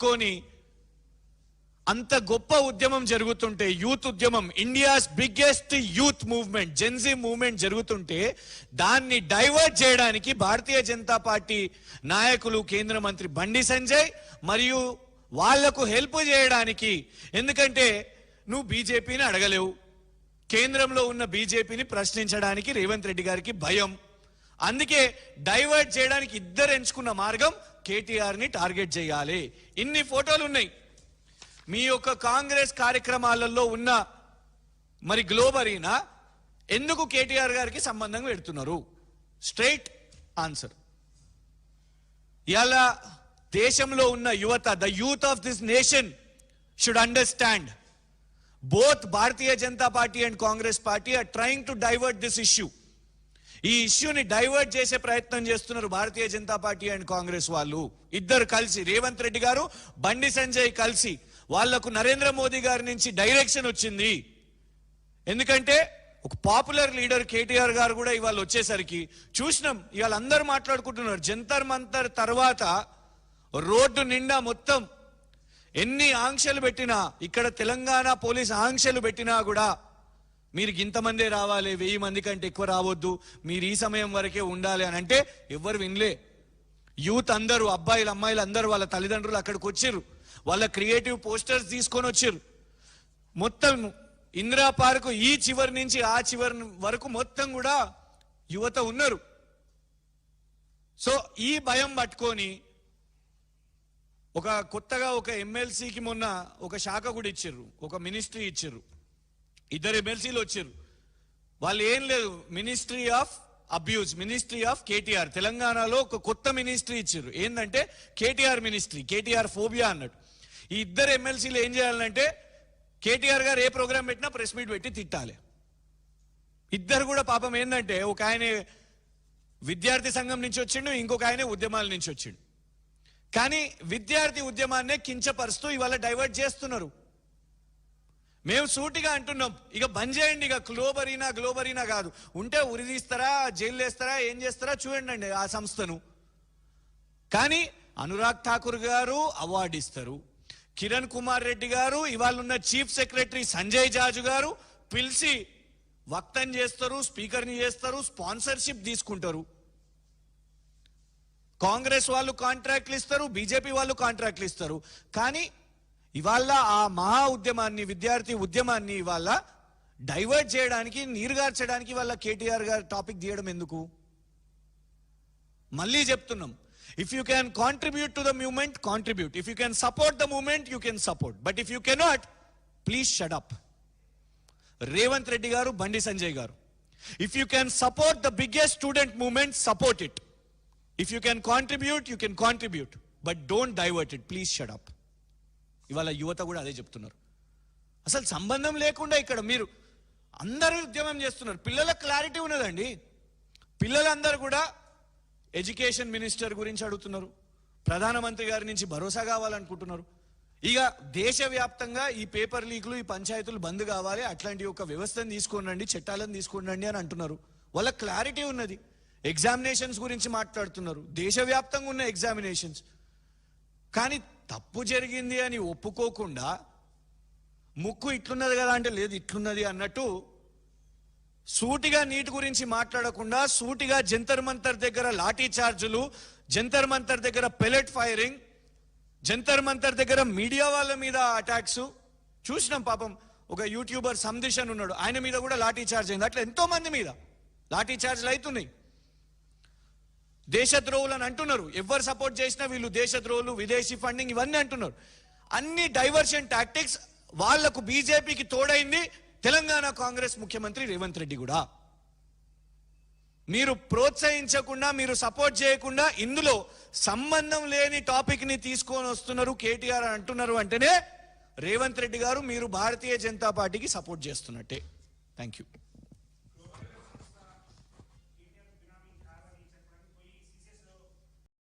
కొని అంత గొప్ప ఉద్యమం జరుగుతుంటే, యూత్ ఉద్యమం, India's biggest youth movement, Gen Z movement జరుగుతుంటే దాన్ని డైవర్ట్ చేయడానికి భారతీయ జనతా పార్టీ నాయకులు, కేంద్ర మంత్రి బండి సంజయ్ మరియు వాళ్లకు హెల్ప్ చేయడానికి, ఎందుకంటే నువ్వు బీజేపీని అడగలేవు, కేంద్రంలో ఉన్న బీజేపీని ప్రశ్నించడానికి రేవంత్ రెడ్డి గారికి భయం, అందుకే డైవర్ట్ చేయడానికి ఇద్దరు ఎంచుకున్న మార్గం కేటీఆర్ ని టార్గెట్ చేయాలి. ఇన్ని ఫోటోలు ఉన్నాయి మీ యొక్క కాంగ్రెస్ కార్యక్రమాలలో ఉన్న. మరి గ్లోబ్ అరీనా ఎందుకు కేటీఆర్ గారికి సంబంధం పెడుతున్నారు? Straight answer. ఇలా దేశంలో ఉన్న యువత, the youth of this nation should understand both Bharatiya Janata party and Congress party or trying to divert this issue. ఈ ఇష్యూని డైవర్ట్ చేసే ప్రయత్నం చేస్తున్నారు భారతీయ జనతా పార్టీ అండ్ కాంగ్రెస్ వాళ్ళు ఇద్దరు కలిసి. రేవంత్ రెడ్డి గారు, బండి సంజయ్ కలిసి. వాళ్లకు నరేంద్ర మోదీ గారి నుంచి డైరెక్షన్ వచ్చింది. ఎందుకంటే ఒక పాపులర్ లీడర్ కేటీఆర్ గారు కూడా ఇవాళ వచ్చేసరికి చూసినాం. ఇవాళ అందరూ మాట్లాడుకుంటున్నారు. జంతర్ మంతర్ తర్వాత రోడ్డు నిండా మొత్తం ఎన్ని ఆంక్షలు పెట్టినా, ఇక్కడ తెలంగాణ పోలీస్ ఆంక్షలు పెట్టినా కూడా మీరు ఇంతమందే రావాలి, 1000 మంది కంటే ఎక్కువ రావద్దు, మీరు ఈ సమయం వరకే ఉండాలి అని అంటే ఎవరు వినలే. యూత్ అందరూ, అబ్బాయిలు అమ్మాయిలు అందరూ వాళ్ళ తల్లిదండ్రులు అక్కడికి వచ్చారు. వాళ్ళ క్రియేటివ్ పోస్టర్స్ తీసుకొని వచ్చారు. మొత్తం ఇందిరా పార్క్ ఈ చివరి నుంచి ఆ చివరి వరకు మొత్తం కూడా యువత ఉన్నారు. సో ఈ భయం పట్టుకొని ఒక కొత్తగా ఒక ఎమ్మెల్సీకి మొన్న ఒక శాఖ కూడా ఇచ్చారు, ఒక మినిస్ట్రీ ఇచ్చారు. 2 ఎమ్మెల్సీలు వచ్చారు. వాళ్ళు ఏం లేదు, ministry of abuse, ministry of KTR. తెలంగాణలో ఒక కొత్త మినిస్ట్రీ ఇచ్చారు. ఏంటంటే కేటీఆర్ మినిస్ట్రీ, కేటీఆర్ ఫోబియా అన్నట్టు. ఈ 2 ఎమ్మెల్సీలు ఏం చేయాలంటే కేటీఆర్ గారు ఏ ప్రోగ్రాం పెట్టినా ప్రెస్ మీట్ పెట్టి తిట్టాలి. ఇద్దరు కూడా పాపం ఏంటంటే ఒక ఆయన విద్యార్థి సంఘం నుంచి వచ్చిండు, ఇంకొక ఆయన ఉద్యమాల నుంచి వచ్చిండు. కానీ విద్యార్థి ఉద్యమాన్నే కించపరుస్తూ ఇవాళ డైవర్ట్ చేస్తున్నారు. మేము సూటిగా అంటున్నాం, ఇక బంద్ చేయండి, ఇక గ్లోబ్ అరీనా కాదు, ఉంటే ఉరిదీస్తారా, జైలు వేస్తారా, ఏం చేస్తారా చూడండి ఆ సంస్థను. కానీ అనురాగ్ ఠాకూర్ గారు అవార్డు ఇస్తారు, కిరణ్ కుమార్ రెడ్డి గారు, ఇవాళ ఉన్న చీఫ్ సెక్రటరీ సంజయ్ జాజు గారు పిలిచి వక్తం చేస్తారు, స్పీకర్ని చేస్తారు, స్పాన్సర్షిప్ తీసుకుంటారు. కాంగ్రెస్ వాళ్ళు కాంట్రాక్ట్లు ఇస్తారు, బీజేపీ వాళ్ళు కాంట్రాక్ట్లు ఇస్తారు. కానీ ఇవాళ ఆ మహా ఉద్యమాన్ని, విద్యార్థి ఉద్యమాన్ని ఇవాళ డైవర్ట్ చేయడానికి, నీరుగార్చడానికి వాళ్ళ కేటీఆర్ గారు టాపిక్ తీయడం ఎందుకు? మళ్ళీ చెప్తున్నాం, if you can contribute to the movement, contribute. If you can support the movement, you can support. But if you cannot, please shut up. Revanth Reddy garu, Bandi Sanjay garu, if you can support the biggest student movement, support it. If you can contribute, but don't divert it. Please shut up. ఇవాళ యువత కూడా అదే చెప్తున్నారు. అసలు సంబంధం లేకుండా ఇక్కడ మీరు అందరూ ఉద్యమం చేస్తున్నారు. పిల్లలకు క్లారిటీ ఉన్నదండి. పిల్లలందరూ కూడా ఎడ్యుకేషన్ మినిస్టర్ గురించి అడుగుతున్నారు, ప్రధానమంత్రి గారి నుంచి భరోసా కావాలనుకుంటున్నారు. ఇక దేశవ్యాప్తంగా ఈ పేపర్ లీక్లు, ఈ పంచాయతీలు బంద్ కావాలి, అట్లాంటి ఒక వ్యవస్థను తీసుకోండి, చట్టాలను తీసుకోండి అని అంటున్నారు. వాళ్ళ క్లారిటీ ఉన్నది. ఎగ్జామినేషన్స్ గురించి మాట్లాడుతున్నారు, దేశవ్యాప్తంగా ఉన్న ఎగ్జామినేషన్స్. కానీ తప్పు జరిగింది అని ఒప్పుకోకుండా ముక్కు ఇట్లున్నది కదా అంటే లేదు ఇట్లున్నది అన్నట్టు సూటిగా నీటి గురించి మాట్లాడకుండా, సూటిగా జంతర్ మంతర్ దగ్గర లాఠీ చార్జులు, జంతర్ మంతర్ దగ్గర పెలెట్ ఫైరింగ్, జంతర్ మంతర్ దగ్గర మీడియా వాళ్ళ మీద అటాక్స్ చూసినాం. పాపం ఒక యూట్యూబర్ సందిష్ అని ఉన్నాడు, ఆయన మీద కూడా లాఠీ చార్జ్ అయింది. అట్లా ఎంతో మంది మీద లాఠీ చార్జ్లు అవుతున్నాయి. దేశద్రోహులు అని అంటున్నారు. ఎవరు సపోర్ట్ చేసినా వీళ్ళు దేశద్రోహులు, విదేశీ ఫండింగ్ ఇవన్నీ అంటున్నారు. అన్ని డైవర్షన్ టాక్టిక్స్. వాళ్లకు బీజేపీకి తోడైంది తెలంగాణ కాంగ్రెస్ ముఖ్యమంత్రి రేవంత్ రెడ్డి కూడా. మీరు ప్రోత్సహించకుండా, మీరు సపోర్ట్ చేయకుండా ఇందులో సంబంధం లేని టాపిక్ ని తీసుకొని వస్తున్నారు కేటీఆర్ అని అంటున్నారు అంటేనే రేవంత్ రెడ్డి గారు మీరు భారతీయ జనతా పార్టీకి సపోర్ట్ చేస్తున్నట్టే. Thank you.